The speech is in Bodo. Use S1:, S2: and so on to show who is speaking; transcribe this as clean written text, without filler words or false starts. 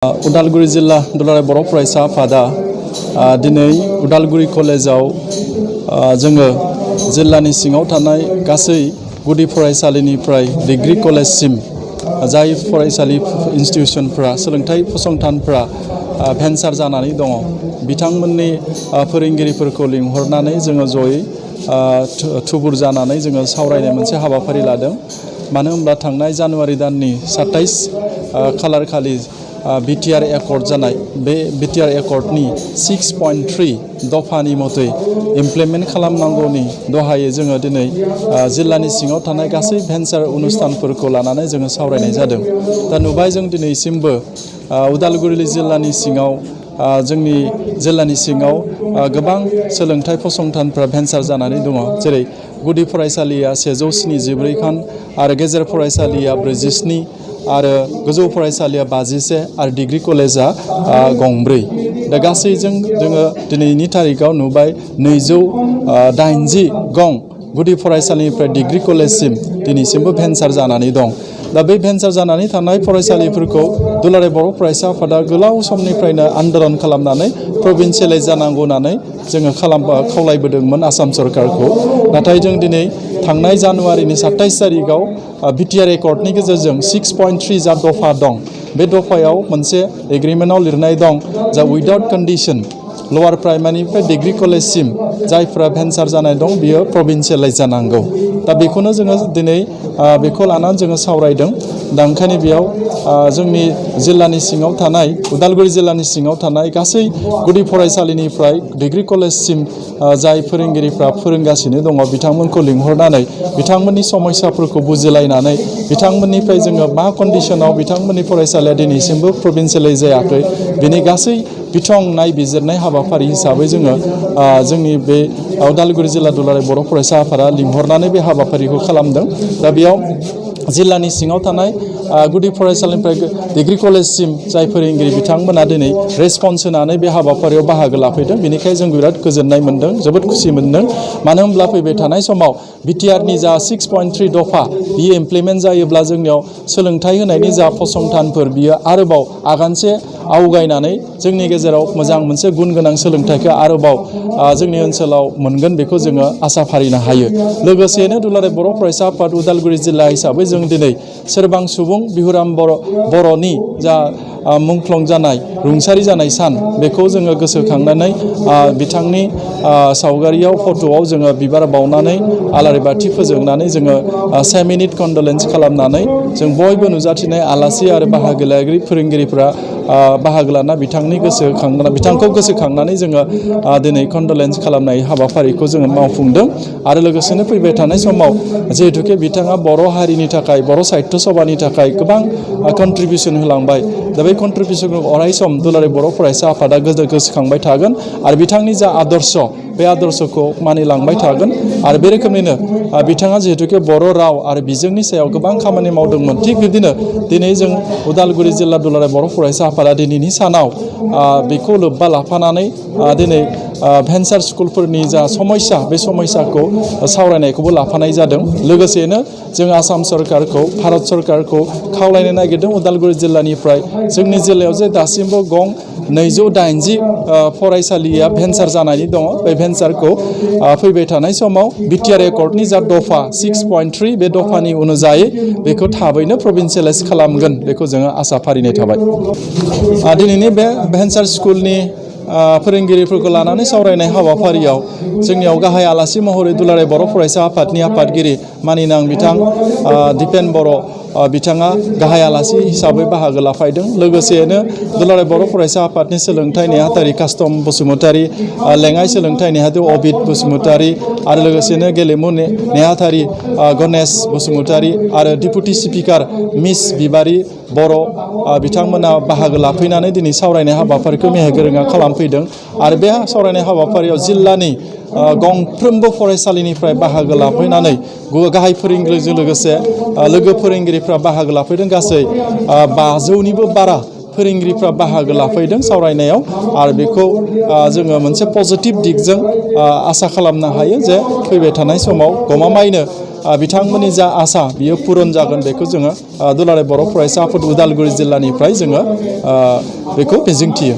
S1: उदालगुरि जिल्ला दुलाराय बर' फरायसा आफादा दिनै उदालगुरि कलेजाव जोङो जिल्लानि सिङाव थानाय गासै गुदि फरायसालिनिफ्राय डिग्री कलेजसिम जाय फरायसालि इन्स्टिट्यूशनफ्रा सोलोंथाय फसंथानफ्रा भेन्सार जानानै दङ बिथांमोननि फोरोंगिरिफोरखौ लिंहरनानै जोङो जयै थुबुर जानानै जोङो सावरायनाय मोनसे हाबाफारि लादों। मानो होनब्ला थांनाय जानुवारि दाननि 27 खालार खालि बिटिआर एकर्ड जानाय बे बिटिआर एकर्डनि 6.3 दफानि मथै इमप्लिमेन्ट खालामनांगौनि दहायै जोङो दिनै जिल्लानि सिङाव थानाय गासै भेन्सार अनुस्थानफोरखौ लानानै जोङो सावरायनाय जादों। दा नुबाय जों दिनैसिमबो उदालगुरि जिल्लानि सिङाव जोंनि जिल्लानि सिङाव गोबां सोलोंथाय फसंथानफ्रा भेन्सार जानानै दङ। जेरै गुदि फरायसालिया 174 खान आरो गेजेर फरायसालिया 47 आरो गोजौ फरायसालिया 51 आरो डिग्री कलेजा गंब्रै। दा गासैजों जोङो दिनैनि तारिखाव नुबाय 280 गं गुदि फरायसालिनिफ्राय डिग्री कलेजसिम दिनैसिमबो भेन्सार जानानै दं। दा बे भेन्सार जानानै थानाय फरायसालिफोरखौ दुलाराय बर' फरायसा आफादा गोलाव समनिफ्रायनो आन्दोलन खालामनानै प्रभिन्सियेलाइज जानांगौ होननानै जोङो खावलायबोदोंमोन आसाम सरकारखौ। नाथाय जों दिनै थांनाय जानुवारिनि 27 तारिखाव बिटिआर एकर्डनि गेजेरजों 6.3 जा दफा दं बे दफायाव मोनसे एग्रिमेन्टआव लिरनाय दं जा उइदाउट कन्डिशन लवार प्राइमारिनिफ्राय डिग्री कलेजसिम जायफ्रा भेन्सार जानाय दं बियो प्रभिन्सियेलाइज जानांगौ। दा बेखौनो जोङो दिनै बेखौ लानानै जोङो सावरायदों। दा ओंखायनो बेयाव जोंनि जिल्लानि सिङाव थानाय उदालगुरि जिल्लानि सिङाव थानाय गासै गुदि फरायसालिनिफ्राय डिग्री कलेजसिम जाय फोरोंगिरिफ्रा फोरोंगासिनो दङ बिथांमोनखौ लिंहरनानै बिथांमोननि समस्याफोरखौ बुजिलायनानै बिथांमोननिफ्राय जोङो मा कन्डिशनाव बिथांमोननि फरायसालिया दिनैसिमबो प्रभिन्सियेलाइज जायाखै बिनि गासै बिथं नायबिजिरनाय हाबाफारि हिसाबै जोङो जोंनि बे उदालगुरि जिल्ला दुलाराय बर' फरायसा आफादा लिंहरनानै बे हाबाफारिखौ खालामदों। दा बेयाव जिल्लानि सिङाव थानाय गुदि फरायसालिनिफ्राय डिग्री कलेजसिम जाय फोरोंगिरि बिथांमोना दिनै रेसपन्स होनानै बे हाबाफारियाव बाहागो लाफैदों बेनिखायनो जों बिराद गोजोननाय मोन्दों, जोबोद खुसि मोन्दों। मानो होनब्ला फैबाय थानाय समाव बिटिआरनि जा 6.3 दफा बियो इमप्लिमेन्ट जायोब्ला जोंनियाव सोलोंथाय होनायनि जा फसंथानफोर बियो आरोबाव आगानसे आवगायनानै जोंनि गेजेराव मोजां मोनसे गुन गोनां सोलोंथायखौ आरोबाव जोंनि ओनसोलाव मोनगोन बेखौ जोङो आसा फारिनो हायो। लोगोसेनो दुलाराय बर' फरायसा आफाद उदालगुरि जिल्ला हिसाबै जों दिनै सोरबां सुबुं बिहुराम बर'नि जा मुंख्लं जानाय रुंसारि जानाय सान बेखौ जोङो गोसोखांनानै बिथांनि सावगारियाव फट'आव जोङो बिबार बावनानै आलारि बाथि फोजोंनानै जोङो 1 मिनिट कन्डलेन्स खालामनानै जों बयबो नुजाथिनाय आलासि आरो बाहागो लागिरि फोरोंगिरिफ्रा बाहागो लाना बिथांखौ गोसोखांनानै जोङो दिनै कन्डलेन्स खालामनाय हाबाफारिखौ जोङो मावफुंदों। आरो लोगोसेनो फैबाय थानाय समाव जिहेतुके बिथाङा बर' हारिनि थाखाय बर' साहित्य सभानि थाखाय गोबां कन्ट्रिबिउसन होलांबाय। दा बे कन्ट्रिबिउसनखौ अरायसम दुलाराय बर' फरायसा आफादा गोसोखांबाय थागोन आरो बिथांनि जा आदर्श बे आदर्शखौ मानिलांबाय थागोन। आरो बे रोखोमनिनो बिथाङा जिहेतुके बर' राव आरो बिजोंनि सायाव गोबां खामानि मावदोंमोन थिग बिदिनो दिनै जों उदालगुरि जिल्ला दुलाराय बर' फरायसा आफादा दिनैनि सानाव बेखौ लोब्बा लाफानानै दिनै भेन्सार स्कुलफोरनि जा समस्या बे समस्याखौ सावरायनायखौबो लाफानाय जादों। लोगोसेनो जों आसाम सरकारखौ भारत सरकारखौ खावलायनो नागिरदों उदालगुरि जिल्लानिफ्राय जोंनि जिल्लायाव जे दासिमबो गं 280 फरायसालिया भेन्सार जानानै दङ बे भेन्सारखौ फैबाय थानाय समाव बिटिआर एकर्डनि जा दफा 6.3 बे दफानि अनुजायै बेखौ थाबैनो प्रभिन्सियेलाइज खालामगोन बेखौ जोङो आसा फारिनाय थाबाय। दिनैनि बे भेन्सार स्कुलनि फोरोंगिरिफोरखौ लानानै सावरायनाय हाबाफारियाव जोंनियाव गाहाय आलासि महरै दुलाराय बर' फरायसा आफादनि आफादगिरि मानिनां बिथां दिपेन बर' बिथाङा गाहाय आलासि हिसाबै बाहागो लाफैदों। लोगोसेनो दुलाराय बर' फरायसा आफादनि सोलोंथाय नेहाथारि कास्टम बसुमतारी, लेङाइ सोलोंथाय नेहाथारि अबिद बसुमतारी आरो लोगोसेनो गेलेमु नेहाथारि गनेश बसुमतारी आरो डिपुटि स्पिकार मिस बिबारि बर' बिथांमोना बाहागो लाफैनानै दिनै सावरायनाय हाबाफारिखौ मेहेरगोनां खालामफैदों। आरो बे सावरायनाय हाबाफारियाव जिल्लानि गंफ्रोमबो फरायसालिनिफ्राय बाहागो लाफैनानै गाहाय फोरोंगिरिजों लोगोसे लोगो फोरोंगिरिफ्रा बाहागो लाफैदों। गासै 500निबो बारा फोरोंगिरिफ्रा बाहागो लाफैदों सावरायनायाव आरो बेखौ जोङो मोनसे पजिटिभ दिगजों आसा खालामनो हायो जे फैबाय थानाय समाव गमामायैनो बिथांमोननि जा आसा बियो पुरन जागोन बेखौ जोङो दुलाराय बर' फरायसा आफाद उदालगुरि जिल्लानिफ्राय जोङो बेखौ मिजिंथियो।